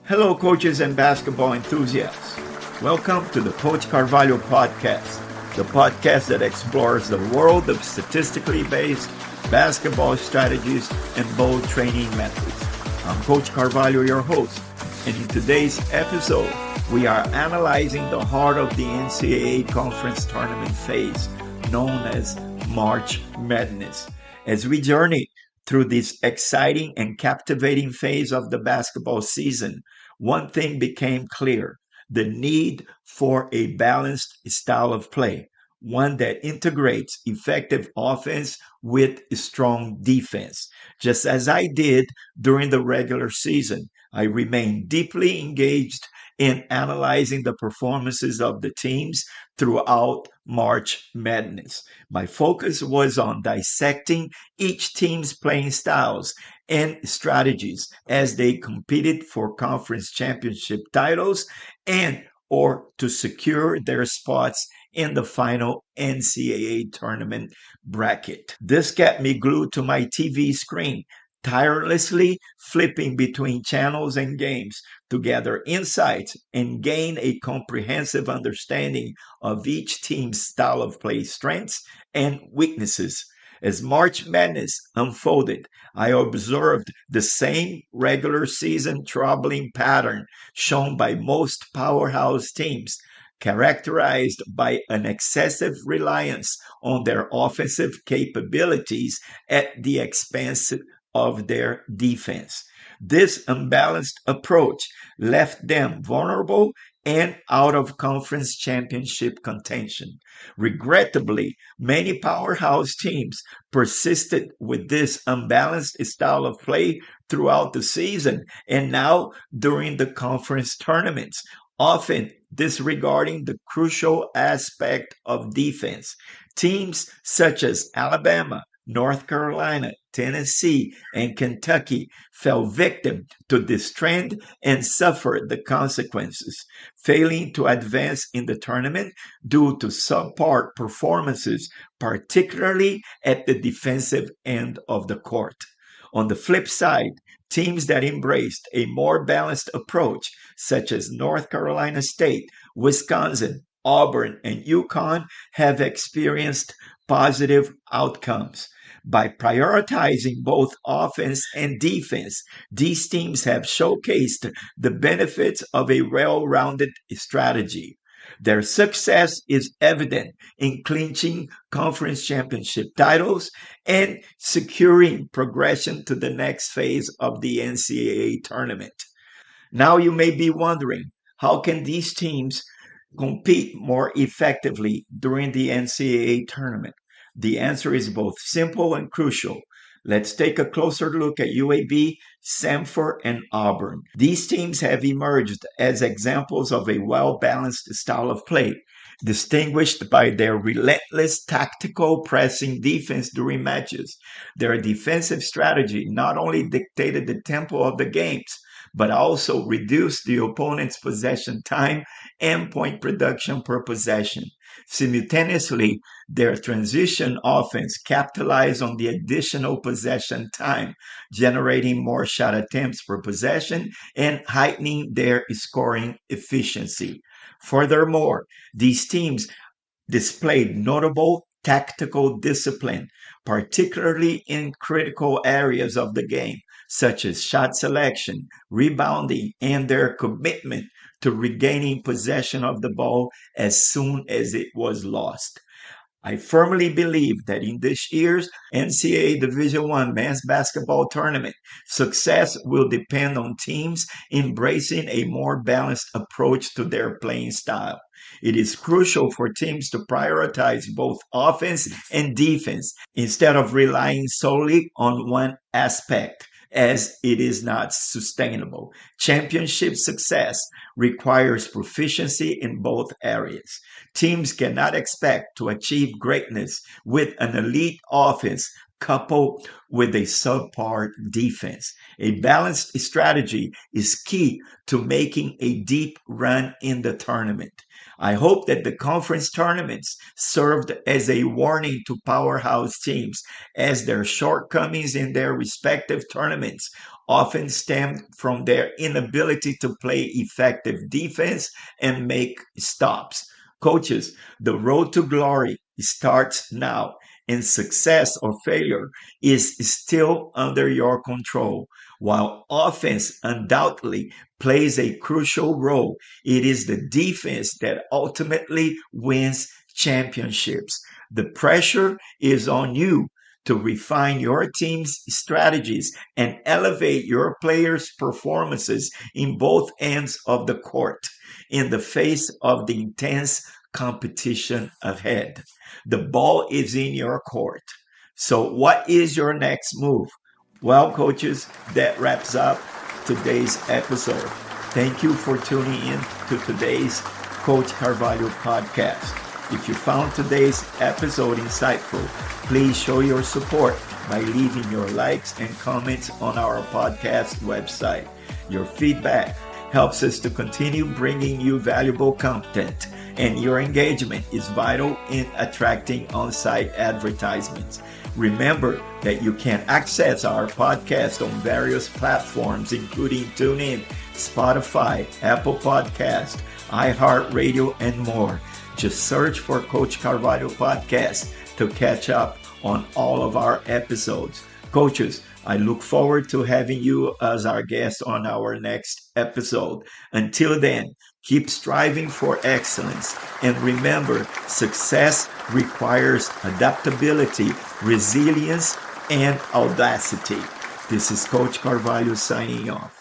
Hello, coaches and basketball enthusiasts. Welcome to the Coach Carvalho podcast, the podcast that explores the world of statistically based basketball strategies and bold training methods. I'm Coach Carvalho, your host, and in today's episode, we are analyzing the heart of the NCAA conference tournament phase, known as March Madness. As we journey through this exciting and captivating phase of the basketball season, one thing became clear: the need for a balanced style of play, one that integrates effective offense with strong defense. Just as I did during the regular season, I remain deeply engaged in analyzing the performances of the teams throughout March Madness. My focus was on dissecting each team's playing styles and strategies as they competed for conference championship titles and or to secure their spots in the final NCAA tournament bracket. This kept me glued to my TV screen, tirelessly flipping between channels and games to gather insights and gain a comprehensive understanding of each team's style of play strengths and weaknesses. As March Madness unfolded, I observed the same regular season troubling pattern shown by most powerhouse teams, characterized by an excessive reliance on their offensive capabilities at the expense of their defense. This unbalanced approach left them vulnerable and out of conference championship contention. Regrettably, many powerhouse teams persisted with this unbalanced style of play throughout the season and now during the conference tournaments, often disregarding the crucial aspect of defense. Teams such as Alabama, North Carolina, Tennessee, and Kentucky fell victim to this trend and suffered the consequences, failing to advance in the tournament due to subpar performances, particularly at the defensive end of the court. On the flip side, teams that embraced a more balanced approach, such as North Carolina State, Wisconsin, Auburn, and UConn, have experienced positive outcomes. By prioritizing both offense and defense, these teams have showcased the benefits of a well rounded strategy. Their success is evident in clinching conference championship titles and securing progression to the next phase of the NCAA tournament. Now you may be wondering, how can these teams compete more effectively during the NCAA tournament? The answer is both simple and crucial. Let's take a closer look at UAB, Samford, and Auburn. These teams have emerged as examples of a well balanced style of play, distinguished by their relentless tactical pressing defense during matches. Their defensive strategy not only dictated the tempo of the games, but also reduced the opponent's possession time and point production per possession. Simultaneously, their transition offense capitalized on the additional possession time, generating more shot attempts per possession and heightening their scoring efficiency. Furthermore, these teams displayed notable tactical discipline, particularly in critical areas of the game, such as shot selection, rebounding, and their commitment to regaining possession of the ball as soon as it was lost. I firmly believe that in this year's NCAA Division I men's basketball tournament, success will depend on teams embracing a more balanced approach to their playing style. It is crucial for teams to prioritize both offense and defense instead of relying solely on one aspect, as it is not sustainable. Championship success requires proficiency in both areas. Teams cannot expect to achieve greatness with an elite offense coupled with a subpar defense. A balanced strategy is key to making a deep run in the tournament. I hope that the conference tournaments served as a warning to powerhouse teams as their shortcomings in their respective tournaments often stem from their inability to play effective defense and make stops. Coaches, the road to glory starts now, and success or failure is still under your control. While offense undoubtedly plays a crucial role, it is the defense that ultimately wins championships. The pressure is on you to refine your team's strategies and elevate your players' performances in both ends of the court in the face of the intense competition ahead. The ball is in your court. So, what is your next move? Well, coaches, that wraps up today's episode. Thank you for tuning in to today's Coach Carvalho podcast. If you found today's episode insightful, please show your support by leaving your likes and comments on our podcast website. Your feedback helps us to continue bringing you valuable content, and your engagement is vital in attracting on-site advertisements. Remember that you can access our podcast on various platforms, including TuneIn, Spotify, Apple Podcast, iHeartRadio, and more. Just search for Coach Carvalho Podcast to catch up on all of our episodes. Coaches, I look forward to having you as our guest on our next episode. Until then, keep striving for excellence. And remember, success requires adaptability, resilience, and audacity. This is Coach Carvalho signing off.